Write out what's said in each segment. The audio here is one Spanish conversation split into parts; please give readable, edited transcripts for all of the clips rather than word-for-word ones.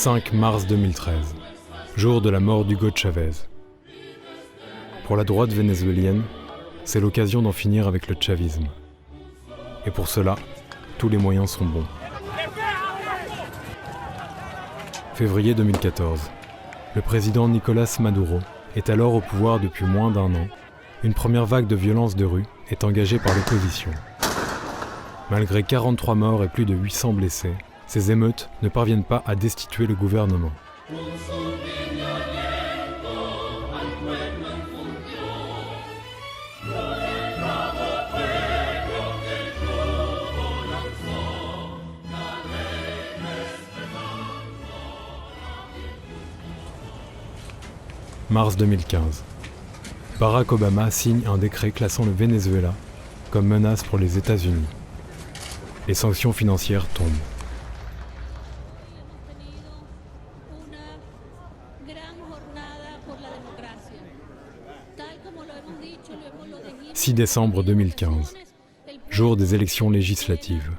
5 mars 2013, jour de la mort d'Hugo Chavez. Pour la droite vénézuélienne, c'est l'occasion d'en finir avec le chavisme. Et pour cela, tous les moyens sont bons. Février 2014. Le président Nicolás Maduro est alors au pouvoir depuis moins d'un an. Une première vague de violence de rue est engagée par l'opposition. Malgré 43 morts et plus de 800 blessés, ces émeutes ne parviennent pas à destituer le gouvernement. Mars 2015. Barack Obama signe un décret classant le Venezuela comme menace pour les États-Unis. Les sanctions financières tombent. « 6 décembre 2015, jour des élections législatives.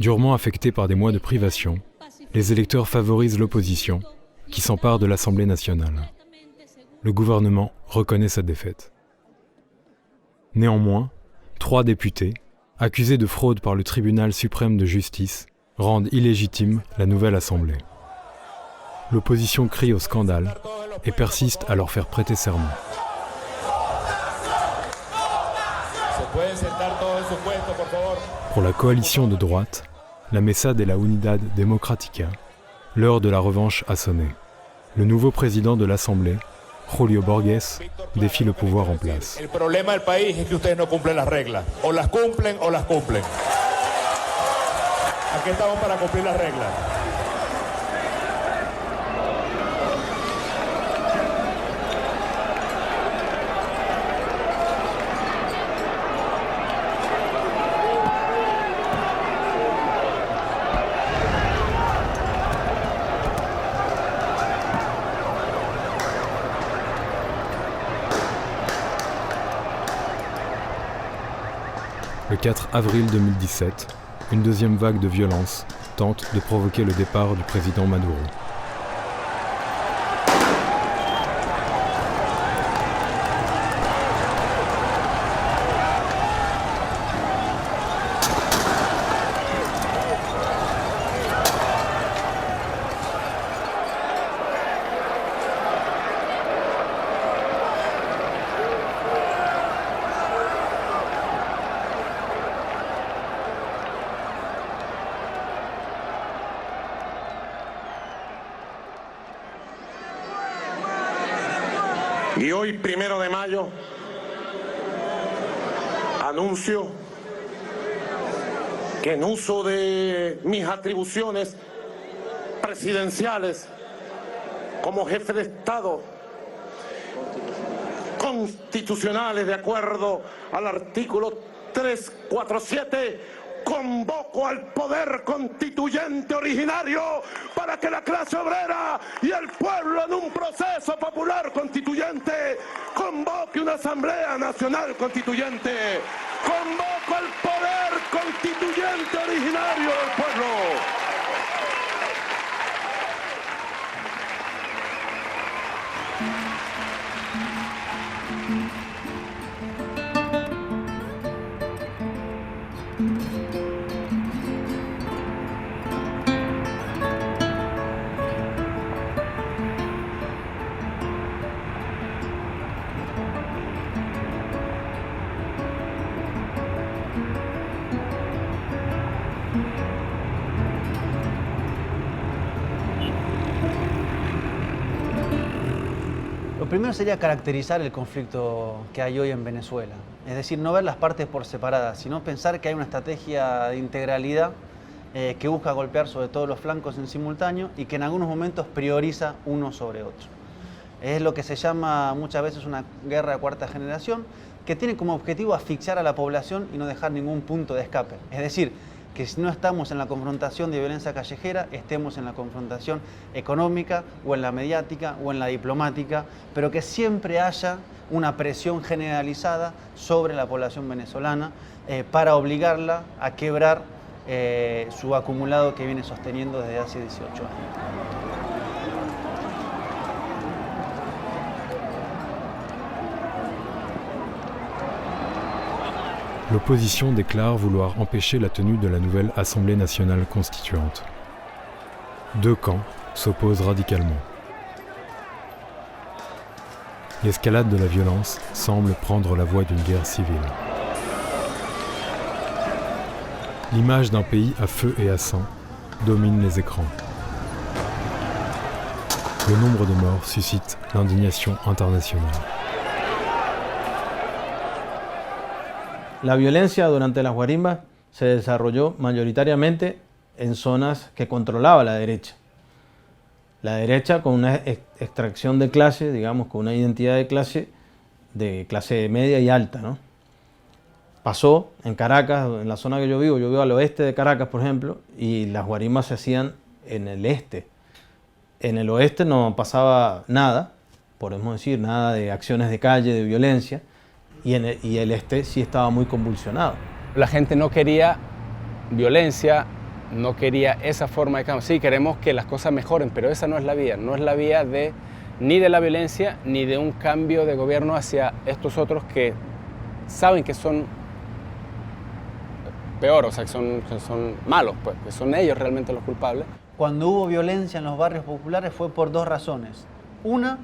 Durement affectés par des mois de privation, les électeurs favorisent l'opposition qui s'empare de l'Assemblée nationale. Le gouvernement reconnaît sa défaite. Néanmoins, 3 députés, accusés de fraude par le tribunal suprême de justice, rendent illégitime la nouvelle Assemblée. L'opposition crie au scandale et persiste à leur faire prêter serment. Pour la coalition de droite, la Mesa de la Unidad Democrática, l'heure de la revanche a sonné. Le nouveau président de l'Assemblée, Julio Borges, défie le pouvoir en place. El problema del país es que ustedes no cumplen las reglas. O las cumplen o las cumplen. Aquí estamos para cumplir las reglas. Le 4 avril 2017, une deuxième vague de violence tente de provoquer le départ du président Maduro. Y hoy, 1 de mayo, anuncio que en uso de mis atribuciones presidenciales como jefe de Estado, constitucionales de acuerdo al artículo 347, convoco al poder constituyente originario para que la clase obrera y el pueblo en un proceso popular constituyente convoque una Asamblea Nacional Constituyente. Convoco al poder constituyente originario del pueblo. Lo primero sería caracterizar el conflicto que hay hoy en Venezuela. Es decir, no ver las partes por separadas, sino pensar que hay una estrategia de integralidad que busca golpear sobre todos los flancos en simultáneo y que en algunos momentos prioriza uno sobre otro. Es lo que se llama muchas veces una guerra de cuarta generación, que tiene como objetivo asfixiar a la población y no dejar ningún punto de escape. Es decir, que si no estamos en la confrontación de violencia callejera, estemos en la confrontación económica o en la mediática o en la diplomática, pero que siempre haya una presión generalizada sobre la población venezolana para obligarla a quebrar su acumulado que viene sosteniendo desde hace 18 años. l'opposition déclare vouloir empêcher la tenue de la nouvelle Assemblée nationale constituante. Deux camps s'opposent radicalement. L'escalade de la violence semble prendre la voie d'une guerre civile. L'image d'un pays à feu et à sang domine les écrans. Le nombre de morts suscite l'indignation internationale. La violencia durante las guarimbas se desarrolló mayoritariamente en zonas que controlaba la derecha. La derecha con una extracción de clase, digamos, con una identidad de clase media y alta, ¿no? Pasó en Caracas, en la zona que yo vivo al oeste de Caracas, por ejemplo, y las guarimbas se hacían en el este. En el oeste no pasaba nada, podemos decir, nada de acciones de calle, de violencia, y el este sí estaba muy convulsionado. La gente no quería violencia, no quería esa forma de cambio. Sí, queremos que las cosas mejoren, pero esa no es la vía. No es la vía ni de la violencia, ni de un cambio de gobierno hacia estos otros que saben que son peor, o sea, que son malos, pues, que son ellos realmente los culpables. Cuando hubo violencia en los barrios populares fue por dos razones. Una,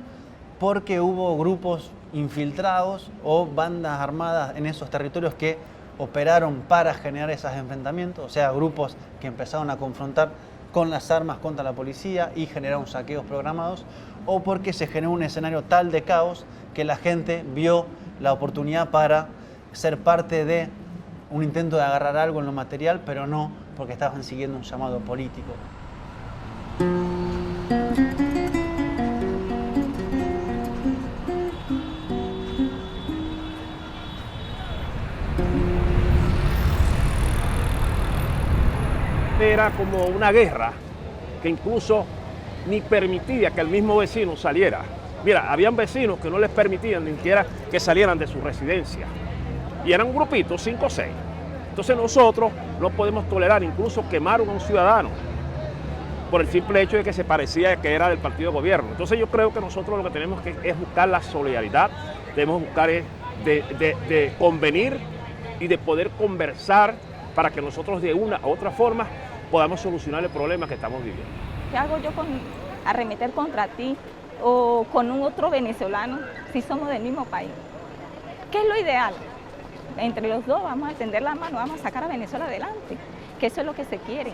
porque hubo grupos infiltrados o bandas armadas en esos territorios que operaron para generar esos enfrentamientos, o sea, grupos que empezaron a confrontar con las armas contra la policía y generaron saqueos programados, o porque se generó un escenario tal de caos que la gente vio la oportunidad para ser parte de un intento de agarrar algo en lo material, pero no porque estaban siguiendo un llamado político. Era como una guerra que incluso ni permitía que el mismo vecino saliera. Mira, habían vecinos que no les permitían ni siquiera que salieran de su residencia. Y eran un grupito, 5 o 6. Entonces nosotros no podemos tolerar incluso quemar a un ciudadano por el simple hecho de que se parecía que era del partido de gobierno. Entonces yo creo que nosotros lo que tenemos que es buscar la solidaridad, debemos buscar de convenir y de poder conversar para que nosotros de una u otra forma podamos solucionar el problema que estamos viviendo. ¿Qué hago yo con arremeter contra ti o con un otro venezolano si somos del mismo país? ¿Qué es lo ideal? Entre los dos vamos a tender la mano, vamos a sacar a Venezuela adelante, que eso es lo que se quiere.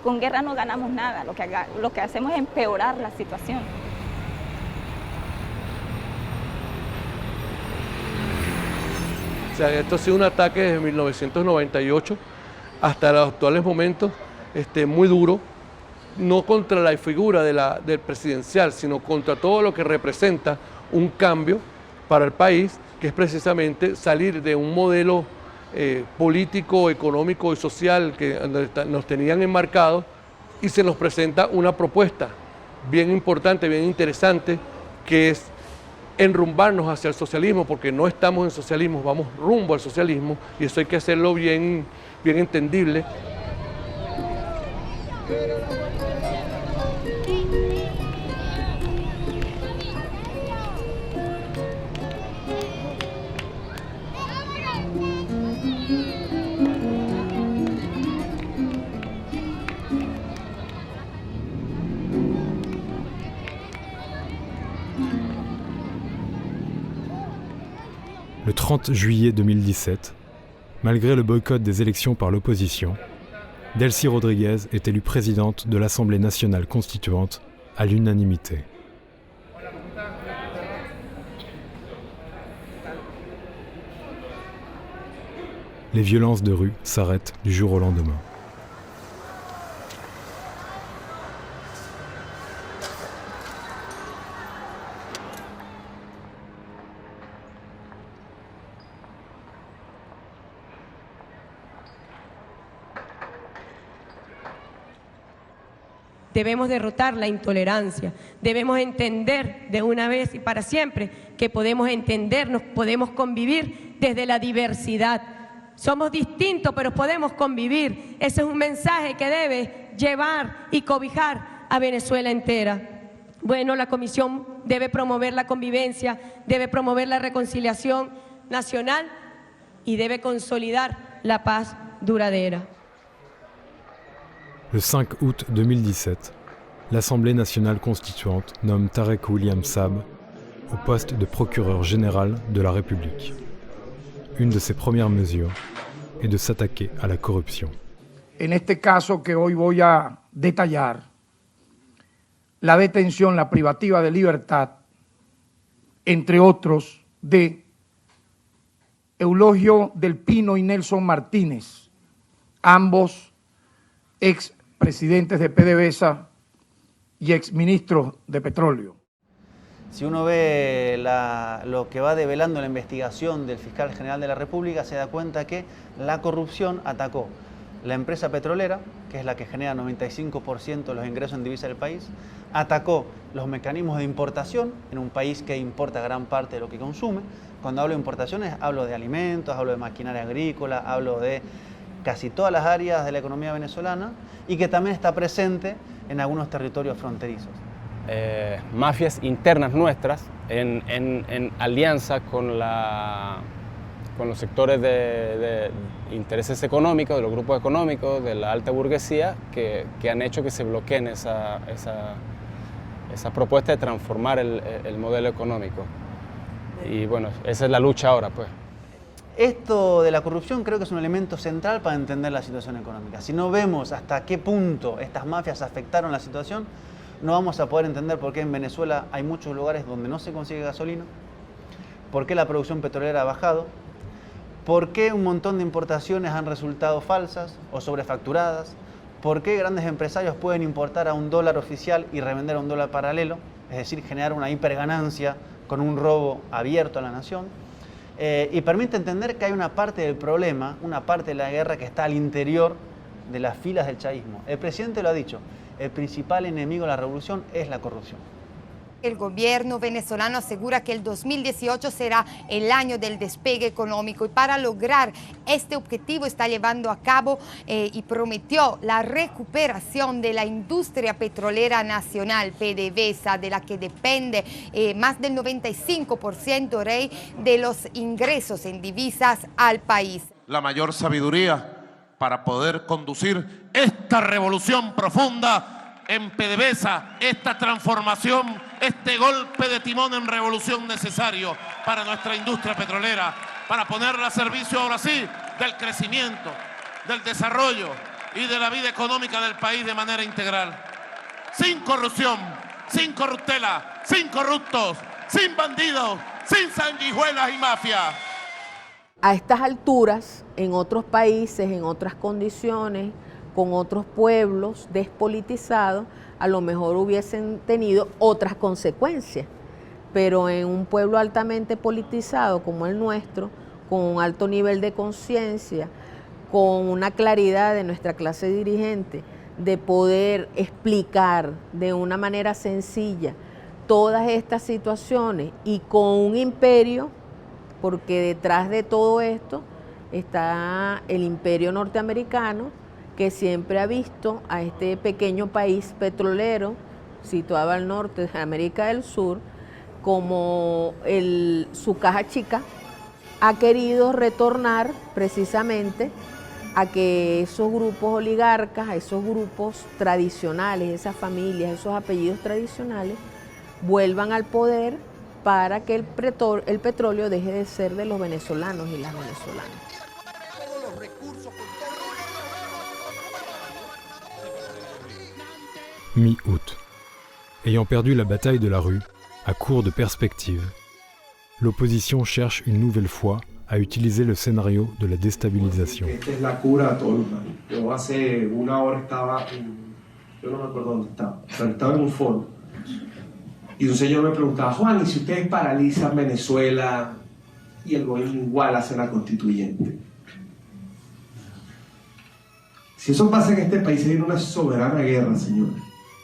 Con guerra no ganamos nada, lo que hacemos es empeorar la situación. O sea, esto ha sido un ataque desde 1998 hasta los actuales momentos, muy duro, no contra la figura del presidencial, sino contra todo lo que representa un cambio para el país, que es precisamente salir de un modelo político, económico y social que nos tenían enmarcados, y se nos presenta una propuesta bien importante, bien interesante, que es enrumbarnos hacia el socialismo, porque no estamos en socialismo, vamos rumbo al socialismo, y eso hay que hacerlo bien entendible. Le 30 juillet 2017, malgré le boycott des élections par l'opposition, Delcy Rodríguez est élue présidente de l'Assemblée nationale constituante à l'unanimité. Les violences de rue s'arrêtent du jour au lendemain. Debemos derrotar la intolerancia, debemos entender de una vez y para siempre que podemos entendernos, podemos convivir desde la diversidad. Somos distintos, pero podemos convivir. Ese es un mensaje que debe llevar y cobijar a Venezuela entera. Bueno, la Comisión debe promover la convivencia, debe promover la reconciliación nacional y debe consolidar la paz duradera. Le 5 août 2017, l'Assemblée nationale constituante nomme Tarek William Saab au poste de procureur général de la République. Une de ses premières mesures est de s'attaquer à la corruption. En este caso que hoy voy a detallar, la detención, la privativa de libertad, entre otros, de Eulogio del Pino y Nelson Martínez, ambos expresidentes de PDVSA y exministros de petróleo. Si uno ve lo que va develando la investigación del fiscal general de la República, se da cuenta que la corrupción atacó la empresa petrolera, que es la que genera 95% de los ingresos en divisa del país, atacó los mecanismos de importación en un país que importa gran parte de lo que consume. Cuando hablo de importaciones, hablo de alimentos, hablo de maquinaria agrícola, hablo de casi todas las áreas de la economía venezolana y que también está presente en algunos territorios fronterizos. Mafias internas nuestras en alianza con los sectores de intereses económicos, de los grupos económicos, de la alta burguesía, que han hecho que se bloqueen esa propuesta de transformar el modelo económico. Y bueno, esa es la lucha ahora, pues. Esto de la corrupción creo que es un elemento central para entender la situación económica. Si no vemos hasta qué punto estas mafias afectaron la situación, no vamos a poder entender por qué en Venezuela hay muchos lugares donde no se consigue gasolina, por qué la producción petrolera ha bajado, por qué un montón de importaciones han resultado falsas o sobrefacturadas, por qué grandes empresarios pueden importar a $1 oficial y revender a $1 paralelo, es decir, generar una hiperganancia con un robo abierto a la nación. Y permite entender que hay una parte del problema, una parte de la guerra que está al interior de las filas del chavismo. El presidente lo ha dicho, el principal enemigo de la revolución es la corrupción. El gobierno venezolano asegura que el 2018 será el año del despegue económico y para lograr este objetivo está llevando a cabo y prometió la recuperación de la industria petrolera nacional, PDVSA, de la que depende más del 95% de los ingresos en divisas al país. La mayor sabiduría para poder conducir esta revolución profunda en PDVSA, esta transformación, este golpe de timón en revolución necesario para nuestra industria petrolera, para ponerla a servicio ahora sí del crecimiento, del desarrollo y de la vida económica del país de manera integral. Sin corrupción, sin corruptela, sin corruptos, sin bandidos, sin sanguijuelas y mafias. A estas alturas, en otros países, en otras condiciones, con otros pueblos despolitizados, a lo mejor hubiesen tenido otras consecuencias. Pero en un pueblo altamente politizado como el nuestro, con un alto nivel de conciencia, con una claridad de nuestra clase dirigente, de poder explicar de una manera sencilla todas estas situaciones y con un imperio, porque detrás de todo esto está el imperio norteamericano, que siempre ha visto a este pequeño país petrolero situado al norte de América del Sur como su caja chica, ha querido retornar precisamente a que esos grupos oligarcas, a esos grupos tradicionales, esas familias, esos apellidos tradicionales, vuelvan al poder para que el petróleo deje de ser de los venezolanos y las venezolanas. Mi-août. Ayant perdu la bataille de la rue, à court de perspectives, l'opposition cherche une nouvelle fois à utiliser le scénario de la déstabilisation. Esta es la cura a todos los males. Yo hace una hora estaba yo no me acuerdo dónde estaba, pero estaba en un foro. Y un señor me preguntaba, Juan, ¿y si ustedes paralizan Venezuela y el gobierno igual hace la constituyente? Si eso pasa en este país, sería una soberana guerra, señores.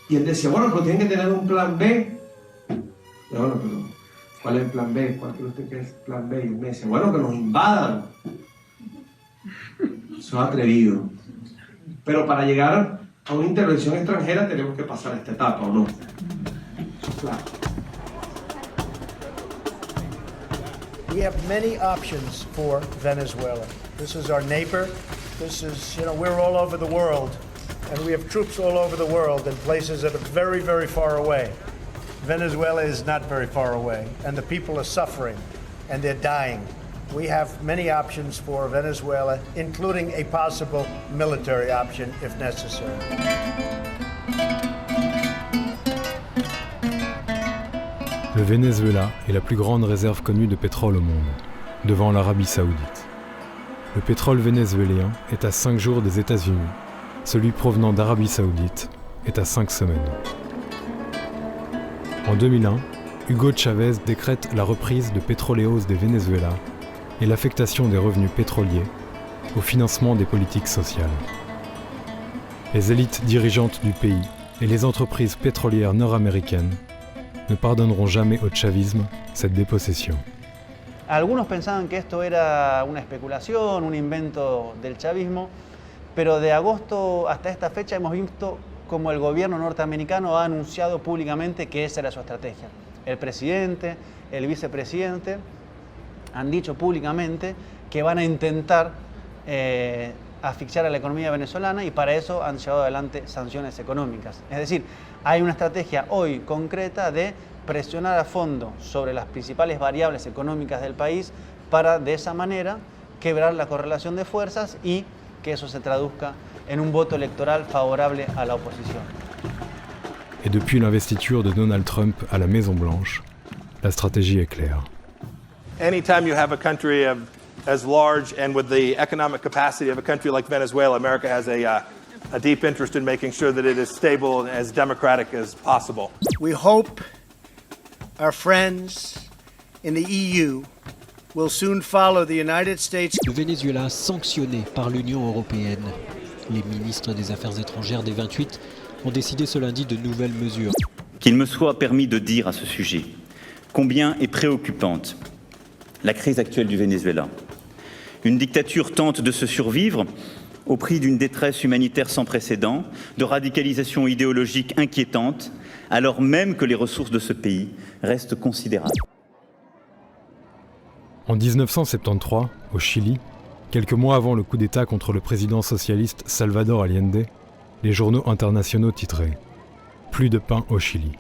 Y él decía, bueno, pero tienen que tener un plan B. Y bueno, pero ¿cuál es el plan B? ¿Cuál cree usted que es el plan B? Y él me decía, bueno, que nos invadan. Eso es atrevido. Pero para llegar a una intervención extranjera tenemos que pasar esta etapa, ¿o no? Claro. We have many options for Venezuela. This is our neighbor. This is, we're all over the world, and we have troops all over the world in places that are very, very far away. Venezuela is not very far away, and the people are suffering, and they're dying. We have many options for Venezuela, including a possible military option if necessary. Le Venezuela est la plus grande réserve connue de pétrole au monde, devant l'Arabie Saoudite. Le pétrole vénézuélien est à 5 jours des États-Unis. Celui provenant d'Arabie Saoudite est à 5 semaines. En 2001, Hugo Chavez décrète la reprise de Petróleos de Venezuela et l'affectation des revenus pétroliers au financement des politiques sociales. Les élites dirigeantes du pays et les entreprises pétrolières nord-américaines ne pardonneront jamais au chavisme cette dépossession. Algunos pensaban que esto era una especulación, un invento del chavismo, pero de agosto hasta esta fecha hemos visto como el gobierno norteamericano ha anunciado públicamente que esa era su estrategia. El presidente, el vicepresidente han dicho públicamente que van a intentar asfixiar a la economía venezolana y para eso han llevado adelante sanciones económicas. Es decir, hay una estrategia hoy concreta de presionar a fondo sobre las principales variables económicas del país para de esa manera quebrar la correlación de fuerzas y que eso se traduzca en un voto electoral favorable a la oposición. Et depuis l'investiture de Donald Trump à la Maison-Blanche, la stratégie est claire. Anytime you have a country as large and with the economic capacity of a country like Venezuela, America has a deep interest in making sure that it is stable and as democratic as possible. We hope our friends in the EU will soon follow the United States. Le Venezuela sanctionné par l'Union européenne. Les ministres des Affaires étrangères des 28 ont décidé ce lundi de nouvelles mesures. Qu'il me soit permis de dire à ce sujet combien est préoccupante la crise actuelle du Venezuela. Une dictature tente de se survivre au prix d'une détresse humanitaire sans précédent, de radicalisation idéologique inquiétante, alors même que les ressources de ce pays restent considérables. En 1973, au Chili, quelques mois avant le coup d'État contre le président socialiste Salvador Allende, les journaux internationaux titraient « Plus de pain au Chili ».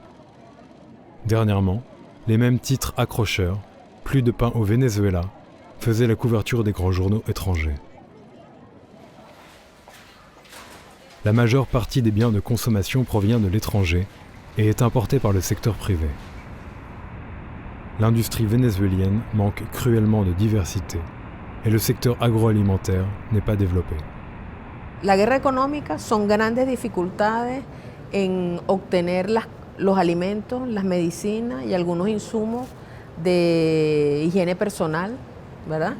Dernièrement, les mêmes titres accrocheurs « Plus de pain au Venezuela » faisaient la couverture des grands journaux étrangers. La majeure partie des biens de consommation provient de l'étranger et est importée par le secteur privé. L'industrie vénézuélienne manque cruellement de diversité et le secteur agroalimentaire n'est pas développé. La guerra económica son grandes dificultades en obtener los alimentos, las medicinas y algunos insumos de higiene personal, ¿verdad?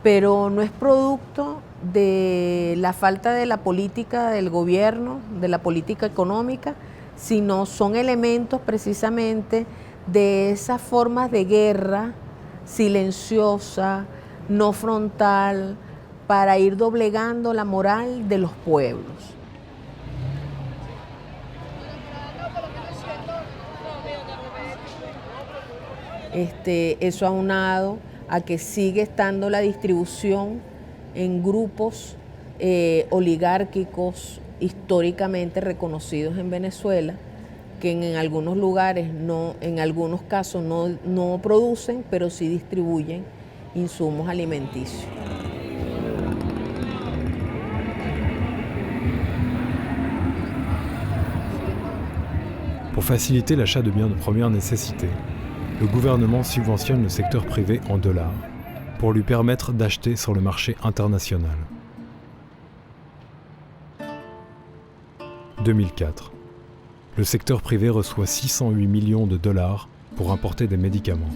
Pero no es producto de la falta de la política del gobierno, de la política económica, sino son elementos precisamente de esas formas de guerra silenciosa, no frontal, para ir doblegando la moral de los pueblos. Eso aunado a que sigue estando la distribución en grupos oligárquicos históricamente reconocidos en Venezuela, que en algunos lugares, en algunos casos no producen, pero sí distribuyen insumos alimenticios. Pour faciliter l'achat de biens de première nécessité, le gouvernement subventionne le secteur privé en dollars pour lui permettre d'acheter sur le marché international. 2004. Le secteur privé reçoit 608 millions de dollars pour importer des médicaments.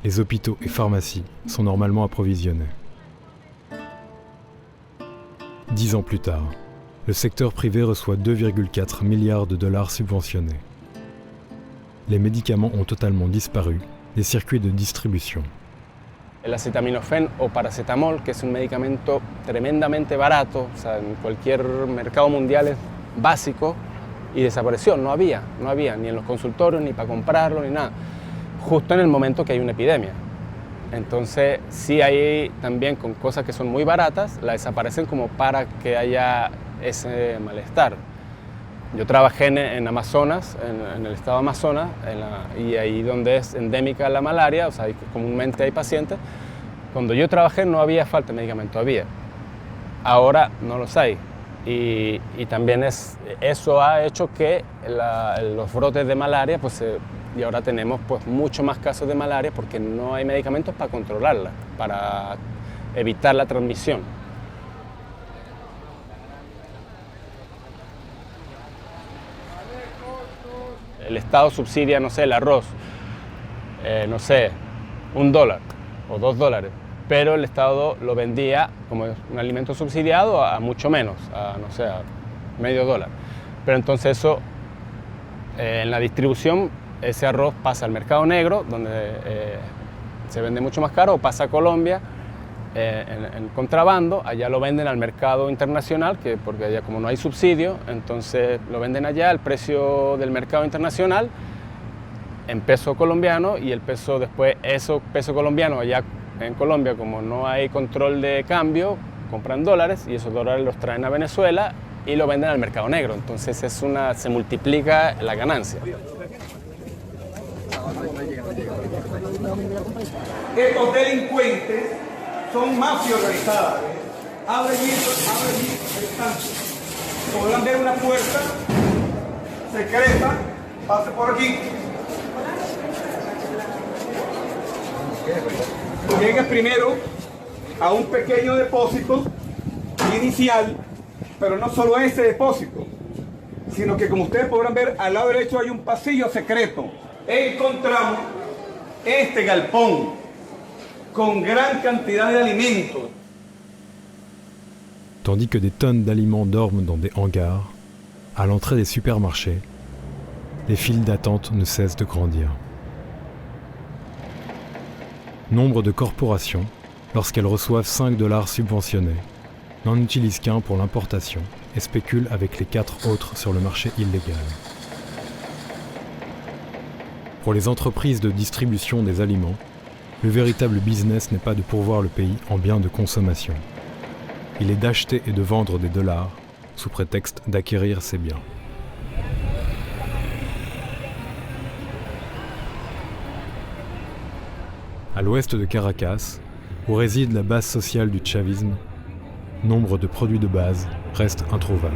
Les hôpitaux et pharmacies sont normalement approvisionnés. 10 ans plus tard, le secteur privé reçoit 2,4 milliards de dollars subventionnés. Les médicaments ont totalement disparu des circuits de distribution. El acetaminofén o paracetamol, que es un medicamento tremendamente barato, o sea, en cualquier mercado mundial es básico, y desapareció, no había ni en los consultorios, ni para comprarlo, ni nada, justo en el momento que hay una epidemia. Entonces sí hay también con cosas que son muy baratas, la desaparecen como para que haya ese malestar. Yo trabajé en Amazonas, en el estado de Amazonas, y ahí donde es endémica la malaria, o sea, comúnmente hay pacientes. Cuando yo trabajé no había falta de medicamento, había. Ahora no los hay. Y también eso ha hecho que los brotes de malaria, pues, y ahora tenemos pues, mucho más casos de malaria porque no hay medicamentos para controlarla, para evitar la transmisión. El Estado subsidia, no sé, el arroz, no sé, $1 o $2, pero el Estado lo vendía como un alimento subsidiado a mucho menos, a, no sé, a $0.50. Pero entonces eso, en la distribución, ese arroz pasa al mercado negro, donde se vende mucho más caro, o pasa a Colombia en contrabando, allá lo venden al mercado internacional, porque allá como no hay subsidio, entonces lo venden allá al precio del mercado internacional, en peso colombiano, y el peso después, peso colombiano allá en Colombia, como no hay control de cambio, compran dólares y esos dólares los traen a Venezuela y lo venden al mercado negro, entonces se multiplica la ganancia. Estos delincuentes son mafias organizadas. Abren el estanque. Podrán ver una puerta secreta. Pase por aquí. Llega primero a un pequeño depósito inicial, pero no solo ese depósito, sino que como ustedes podrán ver, al lado derecho hay un pasillo secreto. Encontramos este galpón con gran cantidad de alimentos. Tandis que des tonnes d'aliments dorment dans des hangars, à l'entrée des supermarchés, les files d'attente ne cessent de grandir. Nombre de corporations, lorsqu'elles reçoivent $5 subventionnés, n'en utilisent qu'un pour l'importation et spéculent avec les 4 autres sur le marché illégal. Pour les entreprises de distribution des aliments, le véritable business n'est pas de pourvoir le pays en biens de consommation. Il est d'acheter et de vendre des dollars sous prétexte d'acquérir ces biens. À l'ouest de Caracas, où réside la base sociale du chavisme, nombre de produits de base restent introuvables.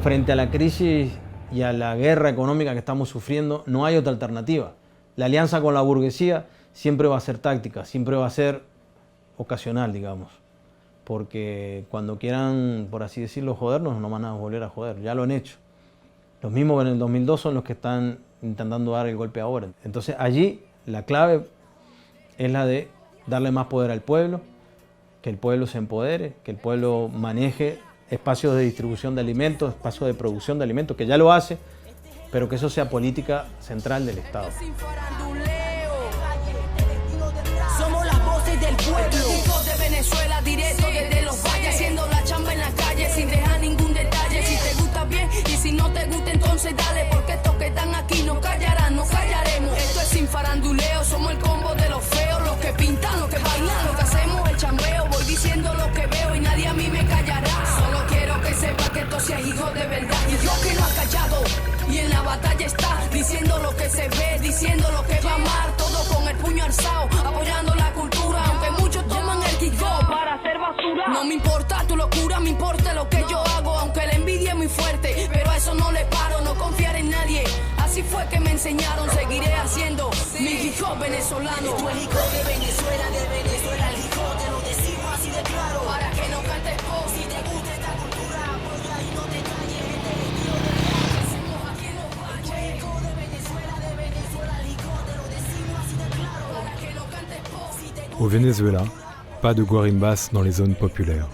Frente a la crisis y a la guerra económica que estamos sufriendo, no hay otra alternativa. La alianza con la burguesía siempre va a ser táctica, siempre va a ser ocasional, digamos. Porque cuando quieran, por así decirlo, jodernos, no van a volver a joder. Ya lo han hecho. Los mismos en el 2002 son los que están intentando dar el golpe ahora. Entonces allí la clave es la de darle más poder al pueblo, que el pueblo se empodere, que el pueblo maneje espacios de distribución de alimentos, espacios de producción de alimentos, que ya lo hace, pero que eso sea política central del Estado. Somos las voces del pueblo, hijos de Venezuela, directo desde los valles, haciendo la chamba en la calle sin dejar ningún detalle. Si te gusta bien y si no te gusta entonces dale, porque estos que están aquí no callarán, no callaremos. Esto es sin faranduleo, somos el combo de los feos, los que pintan, los que bailan, lo que hacemos el chambeo. Voy diciendo lo que veo y nadie a mí me callará. Solo quiero que sepa que esto sea hijo de verdad. Y Dios que no ha callado y en la batalla está diciendo lo que se ve, diciendo lo que va a amar, todo con el puño alzado, apoyando la cultura, aunque muchos toman el kick-off para hacer basura. No me importa tu locura, me importa lo que yo hago, aunque la envidia es muy fuerte, pero a eso no le paro, no confiar en nadie. Así fue que me enseñaron, seguiré haciendo mi hip-hop venezolano. Esto es hip-hop de Venezuela, el hip-hop te lo decimos así de claro, para que no cantes pop. Si te gusta esta cultura, apoya y no te calles, este es el estilo de rap que hacemos aquí en los valles. Esto es hip-hop de Venezuela, el hip-hop te lo decimos así de claro, para que no cantes pop. Si te gusta. Au Venezuela, pas de guarimbas dans les zones populaires.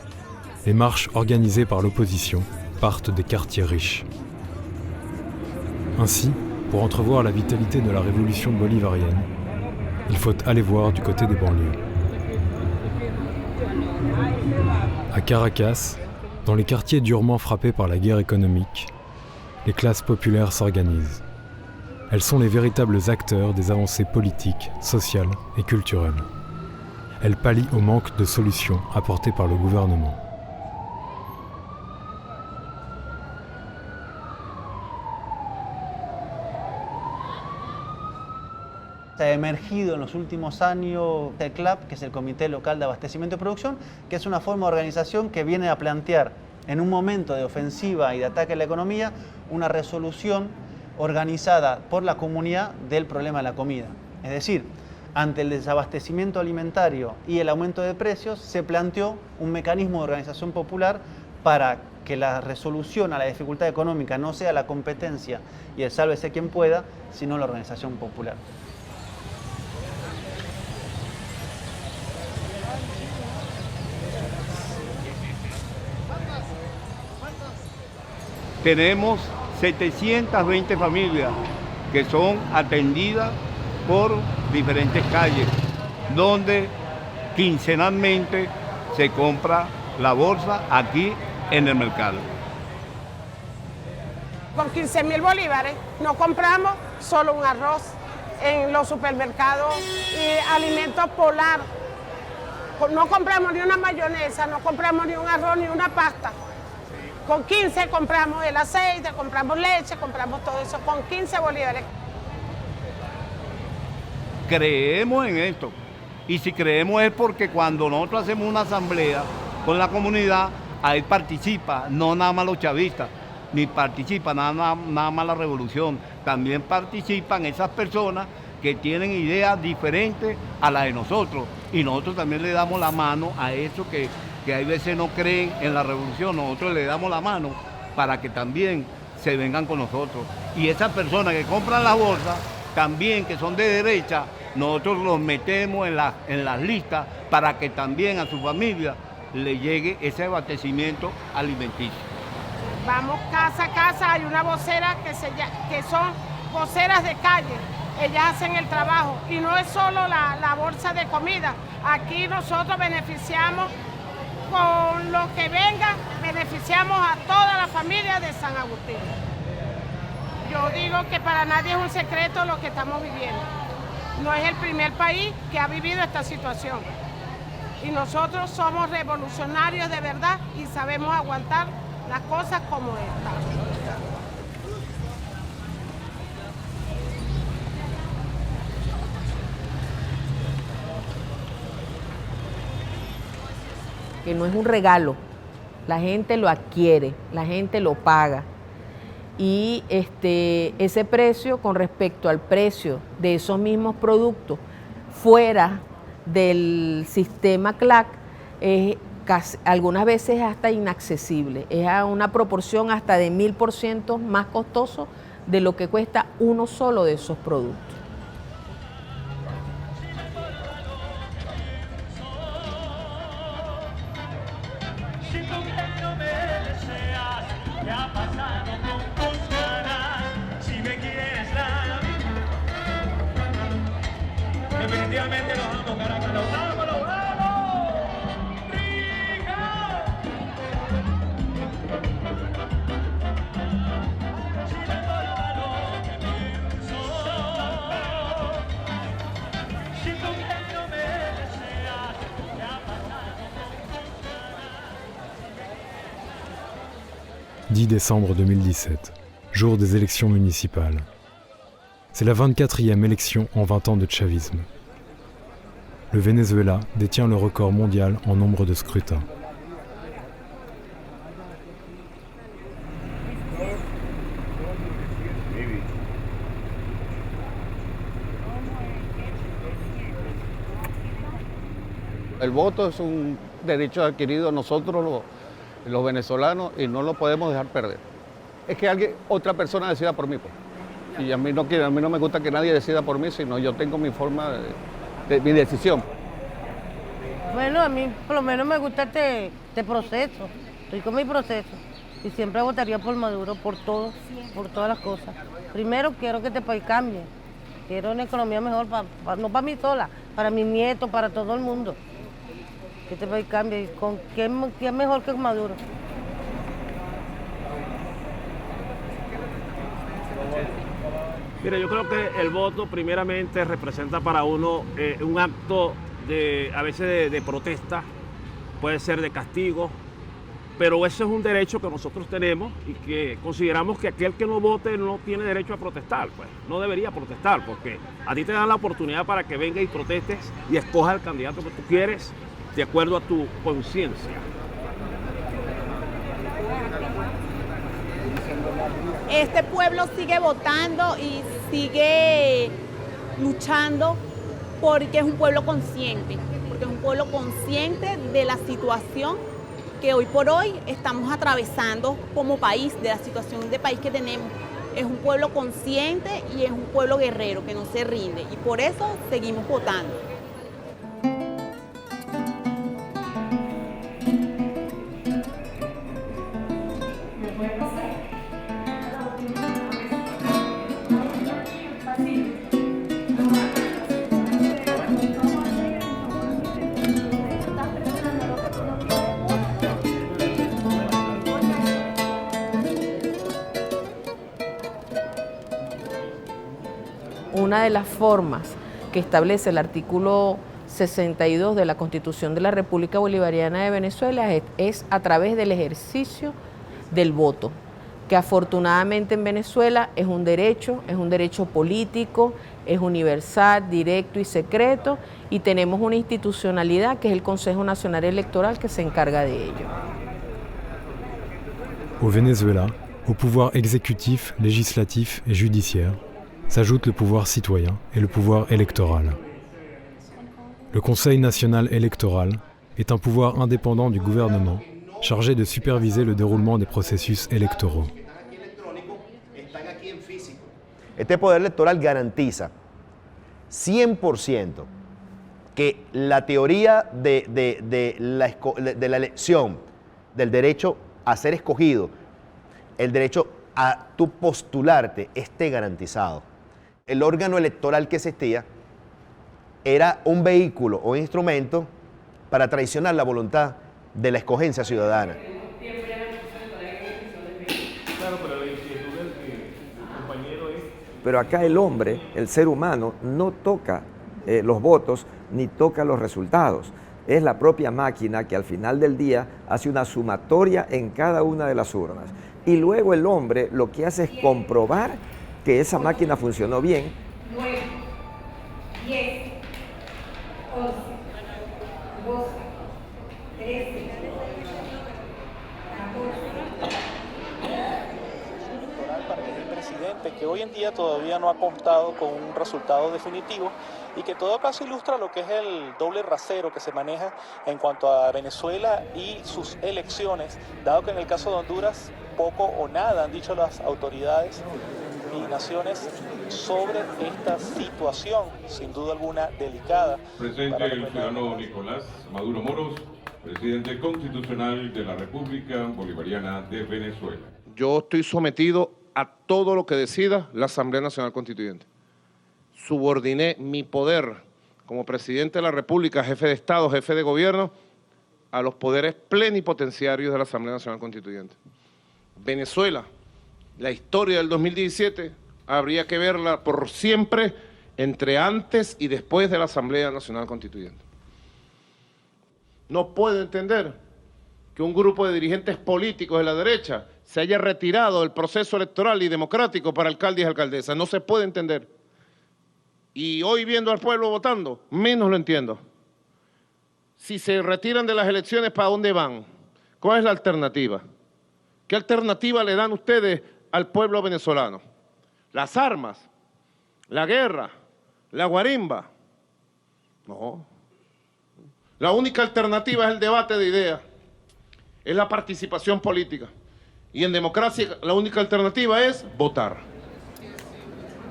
Les marches organisées par l'opposition partent des quartiers riches. Ainsi, pour entrevoir la vitalité de la révolution bolivarienne, il faut aller voir du côté des banlieues. À Caracas, dans les quartiers durement frappés par la guerre économique, les classes populaires s'organisent. elles sont les véritables acteurs des avancées politiques, sociales et culturelles. Elles pallient au manque de solutions apportées par le gouvernement. Se ha emergido en los últimos años el CLAP, que es el Comité Local de Abastecimiento y Producción, que es una forma de organización que viene a plantear en un momento de ofensiva y de ataque a la economía una resolución organizada por la comunidad del problema de la comida. Es decir, ante el desabastecimiento alimentario y el aumento de precios, se planteó un mecanismo de organización popular para que la resolución a la dificultad económica no sea la competencia y el sálvese quien pueda, sino la organización popular. Tenemos 720 familias que son atendidas por diferentes calles, donde quincenalmente se compra la bolsa aquí en el mercado. Con 15.000 bolívares no compramos solo un arroz en los supermercados y alimentos polar. No compramos ni una mayonesa, no compramos ni un arroz ni una pasta. Con 15 compramos el aceite, compramos leche, compramos todo eso, con 15 bolívares. Creemos en esto. Y si creemos es porque cuando nosotros hacemos una asamblea con la comunidad, ahí participa, no nada más los chavistas, ni participa nada más la revolución. También participan esas personas que tienen ideas diferentes a las de nosotros. Y nosotros también le damos la mano a eso que hay veces no creen en la revolución, nosotros le damos la mano para que también se vengan con nosotros. Y esas personas que compran las bolsas, también que son de derecha, nosotros los metemos en las listas para que también a su familia le llegue ese abastecimiento alimenticio. Vamos casa a casa, hay una vocera que son voceras de calle. Ellas hacen el trabajo y no es solo la bolsa de comida. Aquí nosotros beneficiamos. Con lo que venga, beneficiamos a toda la familia de San Agustín. Yo digo que para nadie es un secreto lo que estamos viviendo. No es el primer país que ha vivido esta situación. Y nosotros somos revolucionarios de verdad y sabemos aguantar las cosas como están. Que no es un regalo, la gente lo adquiere, la gente lo paga. Y ese precio con respecto al precio de esos mismos productos fuera del sistema CLAC es algunas veces hasta inaccesible, es a una proporción hasta de 1000% más costoso de lo que cuesta uno solo de esos productos. Definitivamente nos vamos, Caracas, nos vamos, nos vamos. Si tú que no me deseas, ya pasado. 10 décembre 2017, jour des élections municipales. C'est la 24e élection en 20 ans de chavisme. Le Venezuela détient le record mondial en nombre de scrutins. El voto es un derecho adquirido nosotros los venezolanos y no lo podemos dejar perder. Es que otra persona decida por mí, pues. Y a mí no me gusta que nadie decida por mí, sino yo tengo mi forma de mi decisión. Bueno, a mí por lo menos me gusta este proceso, estoy con mi proceso y siempre votaría por Maduro, por todo, por todas las cosas. Primero quiero que este país cambie, quiero una economía mejor, no para mí sola, para mis nietos, para todo el mundo. Que este país cambie, y con quién mejor que Maduro. Mira, yo creo que el voto primeramente representa para uno un acto a veces de protesta, puede ser de castigo, pero ese es un derecho que nosotros tenemos y que consideramos que aquel que no vote no tiene derecho a protestar, pues no debería protestar, porque a ti te dan la oportunidad para que vengas y protestes y escojas el candidato que tú quieres de acuerdo a tu conciencia. Este pueblo sigue votando y sigue luchando porque es un pueblo consciente, de la situación que hoy por hoy estamos atravesando como país, de la situación de país que tenemos. Es un pueblo consciente y es un pueblo guerrero que no se rinde y por eso seguimos votando. Una de las formas que establece el artículo 62 de la Constitución de la República Bolivariana de Venezuela es a través del ejercicio del voto, que afortunadamente en Venezuela es un derecho político, es universal, directo y secreto, y tenemos una institucionalidad que es el Consejo Nacional Electoral que se encarga de ello. Au Venezuela, au pouvoir exécutif, législatif et judiciaire, s'ajoute le pouvoir citoyen et le pouvoir électoral. Le Conseil national électoral est un pouvoir indépendant du gouvernement chargé de superviser le déroulement des processus électoraux. Este poder electoral garantiza 100% que la teoría de la elección, del derecho a ser escogido, el derecho a tú postularte, esté garantizado. El órgano electoral que existía era un vehículo o instrumento para traicionar la voluntad de la escogencia ciudadana. Pero acá el hombre, el ser humano, no toca los votos ni toca los resultados. Es la propia máquina que al final del día hace una sumatoria en cada una de las urnas. Y luego el hombre lo que hace es comprobar que esa máquina funcionó bien. 9, 10, 11, 12, 13, 14. Para el presidente, que hoy en día todavía no ha contado con un resultado definitivo y que en todo caso ilustra lo que es el doble rasero que se maneja en cuanto a Venezuela y sus elecciones, dado que en el caso de Honduras poco o nada han dicho las autoridades y naciones sobre esta situación, sin duda alguna delicada. Presente el ciudadano Nicolás Maduro Moros, presidente constitucional de la República Bolivariana de Venezuela. Yo estoy sometido a todo lo que decida la Asamblea Nacional Constituyente. Subordiné mi poder como presidente de la República, jefe de Estado, jefe de gobierno, a los poderes plenipotenciarios de la Asamblea Nacional Constituyente. Venezuela, la historia del 2017, habría que verla por siempre entre antes y después de la Asamblea Nacional Constituyente. No puedo entender que un grupo de dirigentes políticos de la derecha se haya retirado del proceso electoral y democrático para alcaldes y alcaldesas. No se puede entender. Y hoy viendo al pueblo votando, menos lo entiendo. Si se retiran de las elecciones, ¿para dónde van? ¿Cuál es la alternativa? ¿Qué alternativa le dan ustedes al pueblo venezolano? ¿Las armas? ¿La guerra? ¿La guarimba? No. La única alternativa es el debate de ideas, es la participación política. Y en democracia la única alternativa es votar.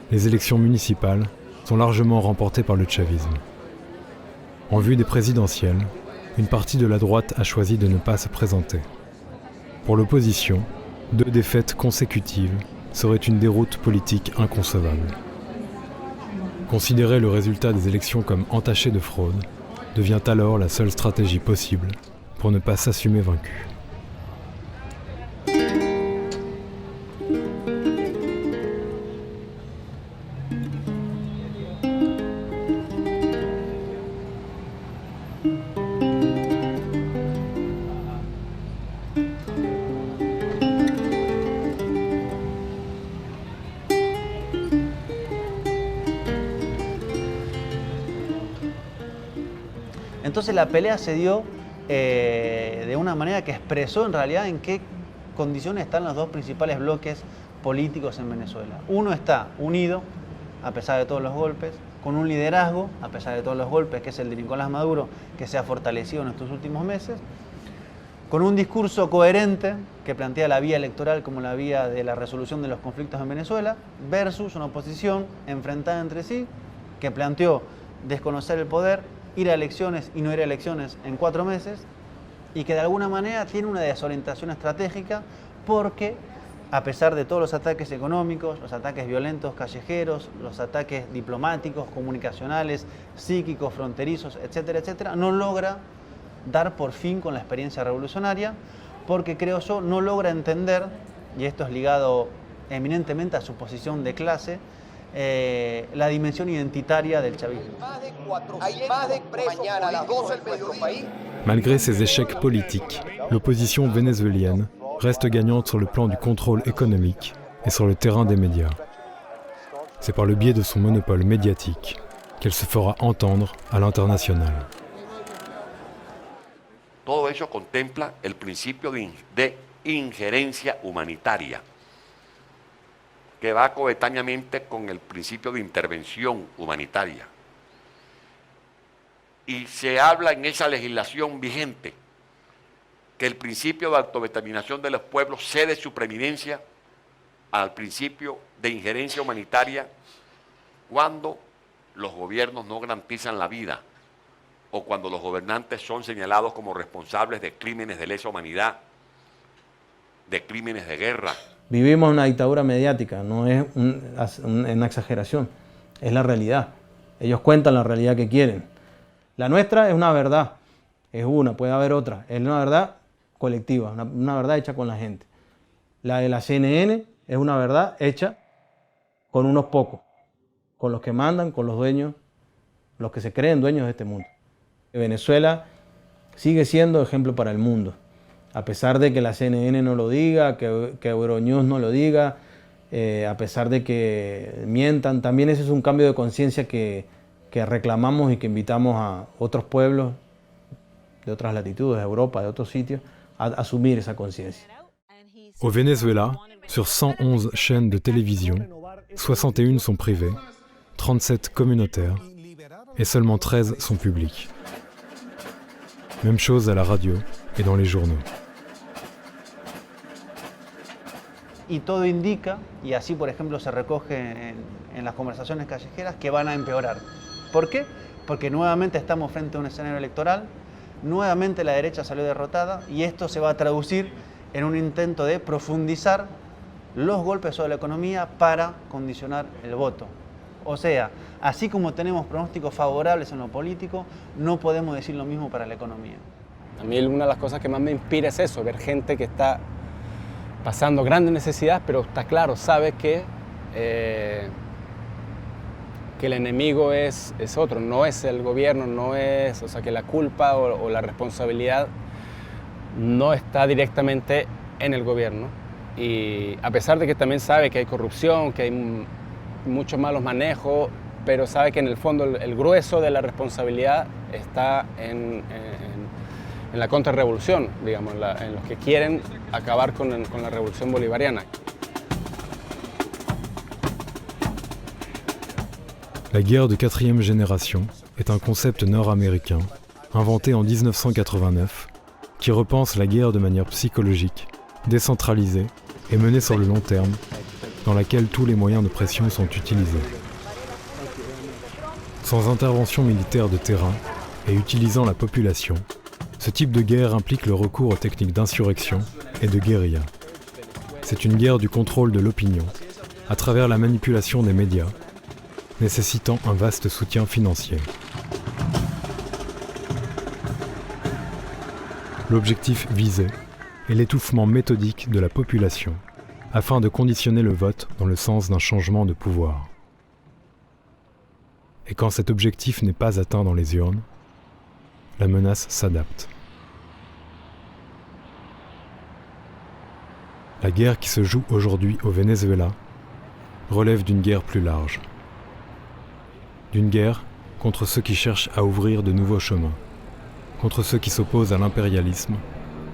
Les élections municipales sont largement remportées par le chavisme. En vue des présidentielles, une partie de la droite a choisi de ne pas se présenter. Pour l'opposition, 2 défaites consécutives seraient une déroute politique inconcevable. Considérer le résultat des élections comme entaché de fraude devient alors la seule stratégie possible pour ne pas s'assumer vaincu. Entonces la pelea se dio de una manera que expresó en realidad en qué condiciones están los dos principales bloques políticos en Venezuela. Uno está unido, a pesar de todos los golpes, con un liderazgo, a pesar de todos los golpes, que es el de Nicolás Maduro, que se ha fortalecido en estos últimos meses, con un discurso coherente que plantea la vía electoral como la vía de la resolución de los conflictos en Venezuela, versus una oposición enfrentada entre sí, que planteó desconocer el poder, ir a elecciones y no ir a elecciones en 4 meses, y que de alguna manera tiene una desorientación estratégica porque, a pesar de todos los ataques económicos, los ataques violentos callejeros, los ataques diplomáticos, comunicacionales, psíquicos, fronterizos, etcétera, etcétera, no logra dar por fin con la experiencia revolucionaria, porque creo yo no logra entender, y esto es ligado eminentemente a su posición de clase, la dimensión identitaria del chavismo. Malgré ses échecs politiques, l'opposition vénézuélienne reste gagnante sur le plan du contrôle économique et sur le terrain des médias. C'est par le biais de son monopole médiatique qu'elle se fera entendre à l'international. Todo eso contempla el principio de injerencia humanitaria, que va coetáneamente con el principio de intervención humanitaria. Y se habla en esa legislación vigente que el principio de autodeterminación de los pueblos cede su preeminencia al principio de injerencia humanitaria cuando los gobiernos no garantizan la vida o cuando los gobernantes son señalados como responsables de crímenes de lesa humanidad, de crímenes de guerra. Vivimos una dictadura mediática, no es una exageración, es la realidad. Ellos cuentan la realidad que quieren. La nuestra es una verdad, es una, puede haber otra, es una verdad colectiva, una verdad hecha con la gente. La de la CNN es una verdad hecha con unos pocos, con los que mandan, con los dueños, los que se creen dueños de este mundo. Venezuela sigue siendo ejemplo para el mundo, a pesar de que la CNN no lo diga, que Euronews no lo diga, a pesar de que mientan. También ese es un cambio de conciencia que reclamamos y que invitamos a otros pueblos de otras latitudes, de Europa, de otros sitios, a asumir esa conciencia. Au Venezuela, sur 111 chaînes de télévision, 61 sont privées, 37 communautaires et seulement 13 sont publiques. Même chose à la radio et dans les journaux. Y todo indica, y así por ejemplo se recoge en las conversaciones callejeras, que van a empeorar. ¿Por qué? Porque nuevamente estamos frente a un escenario electoral, nuevamente la derecha salió derrotada y esto se va a traducir en un intento de profundizar los golpes sobre la economía para condicionar el voto. O sea, así como tenemos pronósticos favorables en lo político, no podemos decir lo mismo para la economía. A mí una de las cosas que más me inspira es eso, ver gente que está pasando grandes necesidades, pero está claro, sabe que el enemigo es otro, no es el gobierno, no es, o sea, que la culpa o la responsabilidad no está directamente en el gobierno. Y a pesar de que también sabe que hay corrupción, que hay muchos malos manejos, pero sabe que en el fondo el grueso de la responsabilidad está en la contrarrevolución, digamos, en los que quieren acabar con la revolución bolivariana. La guerre de 4e génération est un concept nord-américain inventé en 1989 qui repense la guerre de manière psychologique, décentralisée et menée sur le long terme, dans laquelle tous les moyens de pression sont utilisés. Sans intervention militaire de terrain et utilisant la population, ce type de guerre implique le recours aux techniques d'insurrection et de guérilla. C'est une guerre du contrôle de l'opinion, à travers la manipulation des médias, nécessitant un vaste soutien financier. L'objectif visé est l'étouffement méthodique de la population, afin de conditionner le vote dans le sens d'un changement de pouvoir. Et quand cet objectif n'est pas atteint dans les urnes, la menace s'adapte. La guerre qui se joue aujourd'hui au Venezuela relève d'une guerre plus large. D'une guerre contre ceux qui cherchent à ouvrir de nouveaux chemins, contre ceux qui s'opposent à l'impérialisme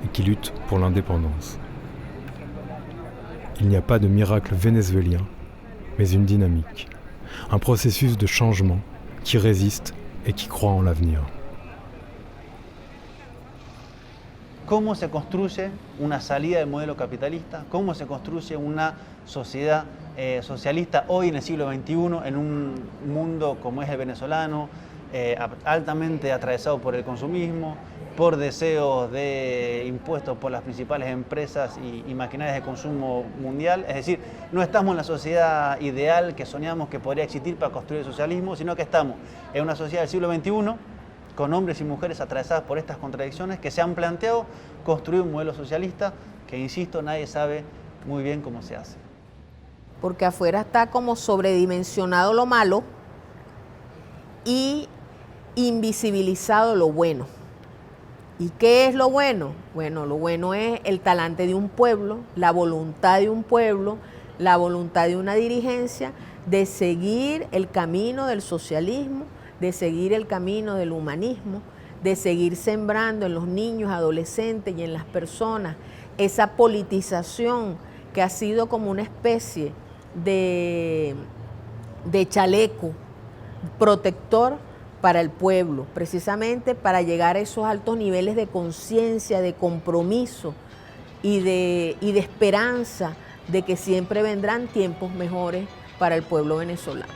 et qui luttent pour l'indépendance. Il n'y a pas de miracle vénézuélien, mais une dynamique, un processus de changement qui résiste et qui croit en l'avenir. ¿Cómo se construye una salida del modelo capitalista? ¿Cómo se construye una sociedad socialista hoy en el siglo XXI, en un mundo como es el venezolano, altamente atravesado por el consumismo, por deseos de impuestos por las principales empresas y maquinarias de consumo mundial? Es decir, no estamos en la sociedad ideal que soñamos que podría existir para construir el socialismo, sino que estamos en una sociedad del siglo XXI con hombres y mujeres atravesadas por estas contradicciones que se han planteado construir un modelo socialista que, insisto, nadie sabe muy bien cómo se hace. Porque afuera está como sobredimensionado lo malo y invisibilizado lo bueno. ¿Y qué es lo bueno? Bueno, lo bueno es el talante de un pueblo, la voluntad de un pueblo, la voluntad de una dirigencia de seguir el camino del socialismo, de seguir el camino del humanismo, de seguir sembrando en los niños, adolescentes y en las personas esa politización que ha sido como una especie de chaleco protector para el pueblo, precisamente para llegar a esos altos niveles de conciencia, de compromiso y de esperanza de que siempre vendrán tiempos mejores para el pueblo venezolano.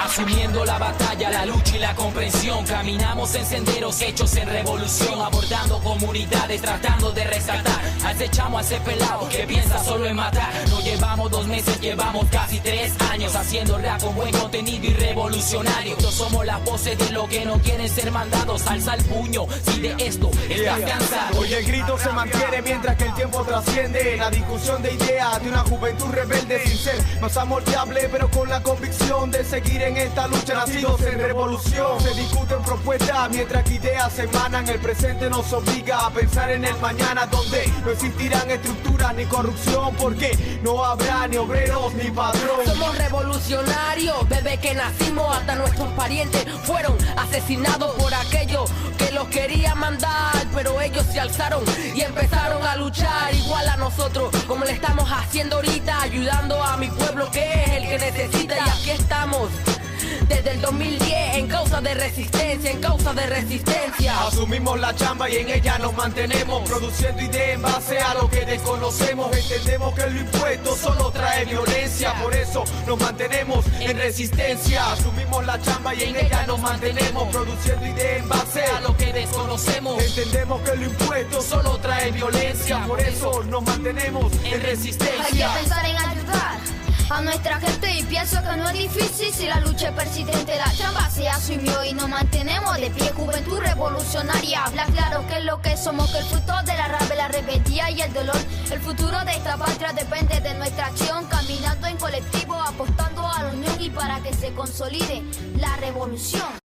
Asumiendo la batalla, la lucha y la comprensión, caminamos en senderos hechos en revolución, abordando comunidades, tratando de rescatar. Acechamos a ese pelado que piensa solo en matar. No llevamos 2 meses, llevamos casi 3 años haciendo rap con buen contenido y revolucionario. Nosotros somos las voces de los que no quieren ser mandados. Alza el puño si de esto estás cansado. Hoy el grito se mantiene mientras que el tiempo trasciende. La discusión de ideas de una juventud rebelde sin ser más amortable, pero con la convicción de seguir en esta lucha, nacidos en revolución. Se discuten propuestas mientras que ideas se emanan. El presente nos obliga a pensar en el mañana, donde no existirán estructuras ni corrupción, porque no habrá ni obreros ni patrón. Somos revolucionarios, desde que nacimos hasta nuestros parientes fueron asesinados por aquellos que los querían mandar, pero ellos se alzaron y empezaron a luchar igual a nosotros, como le estamos haciendo ahorita, ayudando a mi pueblo que es el que necesita. Y aquí estamos desde el 2010 en causa de resistencia, en causa de resistencia. Asumimos la chamba y en ella nos mantenemos, produciendo ideas en base a lo que desconocemos. Entendemos que lo impuesto solo trae violencia, por eso nos mantenemos en resistencia. Asumimos la chamba y en ella nos mantenemos, produciendo ideas en base a lo que desconocemos. Entendemos que lo impuesto solo trae violencia, por eso nos mantenemos en resistencia. Hay que pensar en ayudar a nuestra gente y pienso que no es difícil si la lucha es persistente. La chamba se asumió y nos mantenemos de pie. Juventud revolucionaria, habla claro que es lo que somos, que el fruto de la rabia, la rebeldía y el dolor. El futuro de esta patria depende de nuestra acción, caminando en colectivo, apostando a la unión y para que se consolide la revolución.